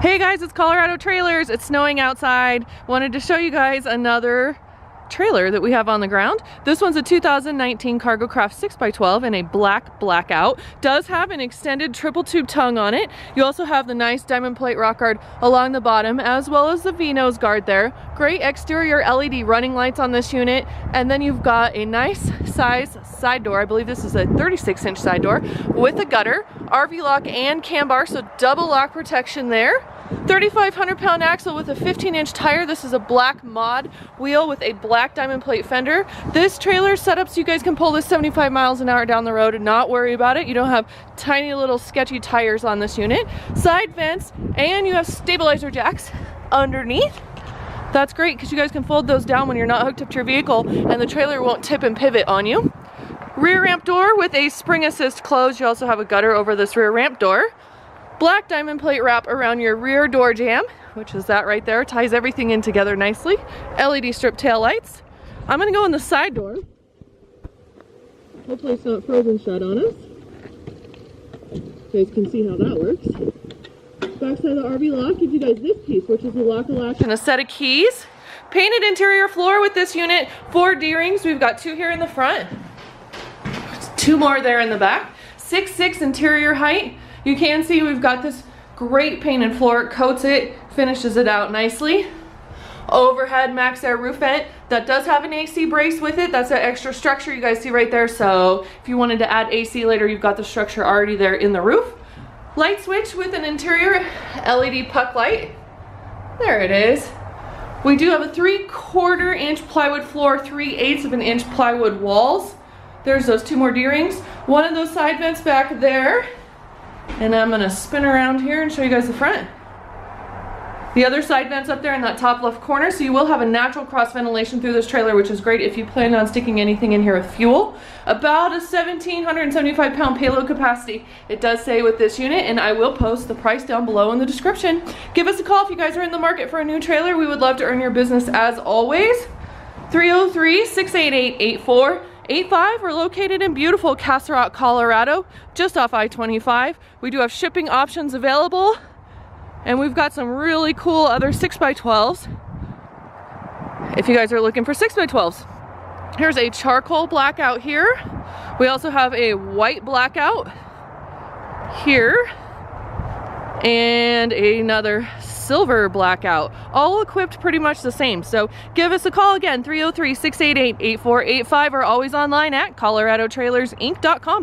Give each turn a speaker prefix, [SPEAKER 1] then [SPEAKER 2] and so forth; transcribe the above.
[SPEAKER 1] Hey guys, it's Colorado Trailers. It's snowing outside. Wanted to show you guys another trailer that we have on the ground. This one's a 2019 Cargo Craft 6x12 in a black Blackout. Does have an extended triple tube tongue on it. You also have the nice diamond plate rock guard along the bottom, as well as the V-nose guard there. Great exterior LED running lights on this unit, and then you've got a nice size side door. I believe this is a 36-inch side door with a gutter, RV lock and cam bar, so double lock protection there. 3,500 pound axle with a 15-inch tire. This is a black mod wheel with a black diamond plate fender. This trailer set up so you guys can pull this 75 miles an hour down the road and not worry about it. You don't have tiny little sketchy tires on this unit. Side vents, and you have stabilizer jacks underneath. That's great because you guys can fold those down when you're not hooked up to your vehicle and the trailer won't tip and pivot on you. Rear ramp door with a spring assist close. You also have a gutter over this rear ramp door. Black diamond plate wrap around your rear door jamb, which is that right there. Ties everything in together nicely. LED strip tail lights. I'm gonna go in the side door. Hopefully it's not frozen shut on us. You guys can see how that works. Backside of the RV lock gives you guys this piece, which is a lock-a-latch and a set of keys. Painted interior floor with this unit. 4 D-rings. We've got 2 here in the front. 2 more there in the back. 6'6" interior height. You can see we've got this great painted floor. It coats it, finishes it out nicely. Overhead Maxx Air roof vent that does have an AC brace with it. That's an extra structure you guys see right there. So if you wanted to add AC later, you've got the structure already there in the roof. Light switch with an interior LED puck light. There it is. We do have a 3/4 inch plywood floor, 3/8 of an inch plywood walls. There's those 2 more D-rings. One of those side vents back there. And I'm gonna spin around here and show you guys the front. The other side vent's up there in that top left corner, so you will have a natural cross ventilation through this trailer, which is great if you plan on sticking anything in here with fuel. About a 1,775 pound payload capacity. It does say with this unit, and I will post the price down below in the description. Give us a call if you guys are in the market for a new trailer. We would love to earn your business as always. 303-688-8485. We're located in beautiful Castle Rock, Colorado, just off I-25. We do have shipping options available, and we've got some really cool other 6x12s if you guys are looking for 6x12s. Here's a charcoal Blackout here. We also have a white Blackout here and another silver Blackout, all equipped pretty much the same. So give us a call again, 303-688-8485, or always online at coloradotrailersinc.com.